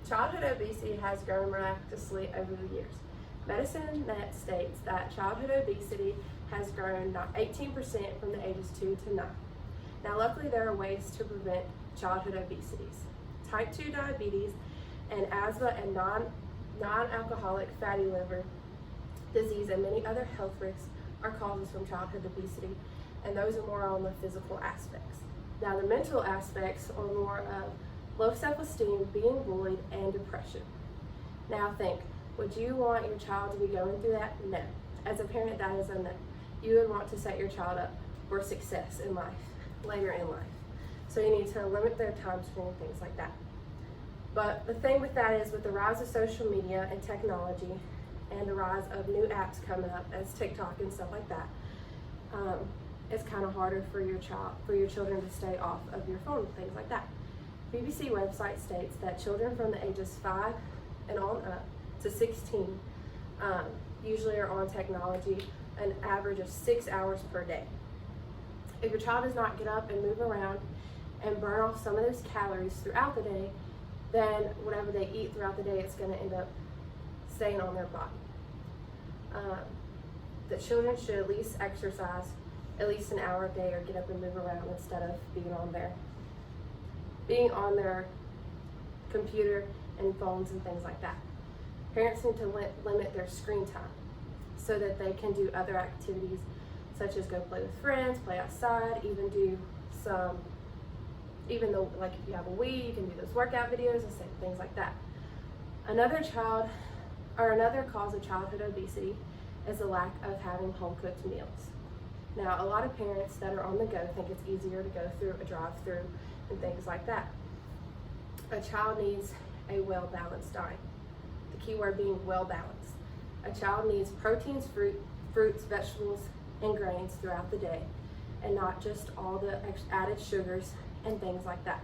Childhood obesity has grown miraculously over the years. Medicine Net states that childhood obesity has grown 18% from the ages 2 to 9. Now, luckily, there are ways to prevent childhood obesities. Type 2 diabetes and asthma and non-alcoholic fatty liver disease and many other health risks are causes from childhood obesity, and those are more on the physical aspects. Now, the mental aspects are more of low self-esteem, being bullied, and depression. Now think, would you want your child to be going through that? No. As a parent, that is a no. You would want to set your child up for success in life, later in life. So you need to limit their time screen, things like that. But the thing with that is, with the rise of social media and technology and the rise of new apps coming up as TikTok and stuff like that, it's kind of harder for your children to stay off of your phone, things like that. BBC website states that children from the ages 5 and on up to 16 usually are on technology an average of 6 hours per day. If your child does not get up and move around and burn off some of those calories throughout the day, then whatever they eat throughout the day, it's going to end up staying on their body. The children should at least exercise at least an hour a day or get up and move around instead of being on their computer and phones and things like that. Parents need to limit their screen time so that they can do other activities such as go play with friends, play outside, even though like if you have a Wii, you can do those workout videos and things like that. Another cause of childhood obesity is the lack of having home-cooked meals. Now, a lot of parents that are on the go think it's easier to go through a drive-through and things like that. A child needs a well-balanced diet. The key word being well-balanced. A child needs proteins, fruits, vegetables, and grains throughout the day, and not just all the added sugars and things like that.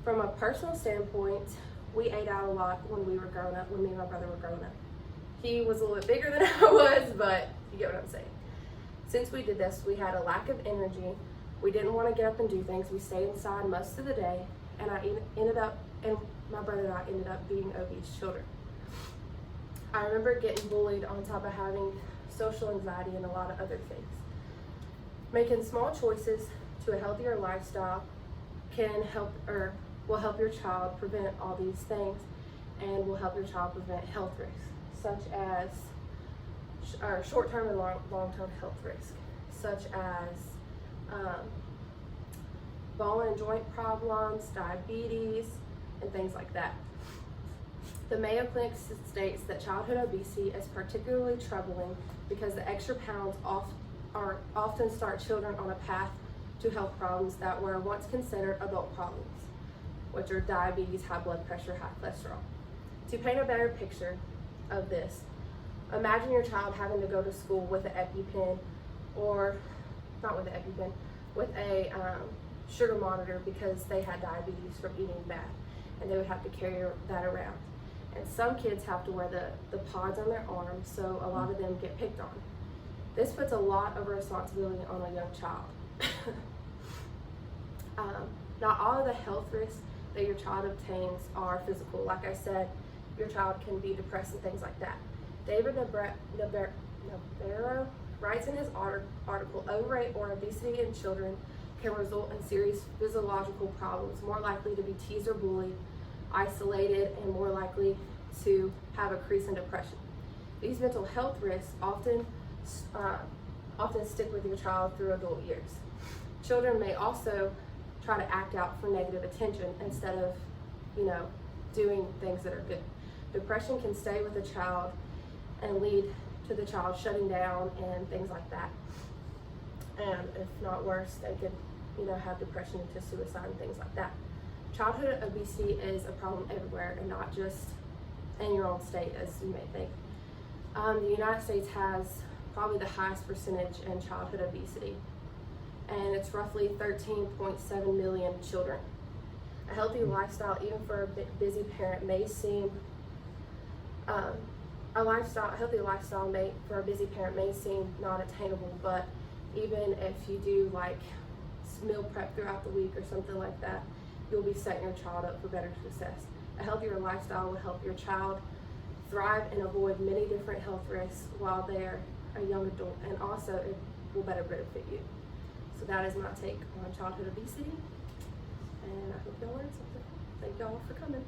From a personal standpoint, we ate out a lot when we were growing up, when me and my brother were growing up. He was a little bit bigger than I was, but you get what I'm saying. Since we did this, we had a lack of energy. We didn't want to get up and do things. We stayed inside most of the day, and my brother and I ended up being obese children. I remember getting bullied on top of having social anxiety and a lot of other things. Making small choices to a healthier lifestyle will help your child prevent all these things, and will help your child prevent health risks, such as short-term and long-term health risks, such as bone and joint problems, diabetes, and things like that. The Mayo Clinic states that childhood obesity is particularly troubling because the extra pounds often start children on a path to health problems that were once considered adult problems, which are diabetes, high blood pressure, high cholesterol. To paint a better picture of this, imagine your child having to go to school with an EpiPen, or not with an EpiPen, with a sugar monitor because they had diabetes from eating bad, and they would have to carry that around. And some kids have to wear the pods on their arms, so a lot of them get picked on. This puts a lot of responsibility on a young child. Not all of the health risks that your child obtains are physical. Like I said, your child can be depressed and things like that. David Nabarro writes in his article, overweight or obesity in children can result in serious physiological problems, more likely to be teased or bullied, isolated, and more likely to have a increase in depression. These mental health risks often stick with your child through adult years. Children may also try to act out for negative attention instead of, doing things that are good. Depression can stay with a child and lead to the child shutting down and things like that. And if not worse, they could, have depression into suicide and things like that. Childhood obesity is a problem everywhere and not just in your own state, as you may think. The United States has probably the highest percentage in childhood obesity, and it's roughly 13.7 million children. A healthy lifestyle, even for a busy parent, may seem a healthy lifestyle for a busy parent may seem not attainable, but even if you do like meal prep throughout the week or something like that, you'll be setting your child up for better success. A healthier lifestyle will help your child thrive and avoid many different health risks while they're a young adult, and also it will better benefit you. So that is my take on childhood obesity, and I hope y'all learned something. Thank y'all for coming.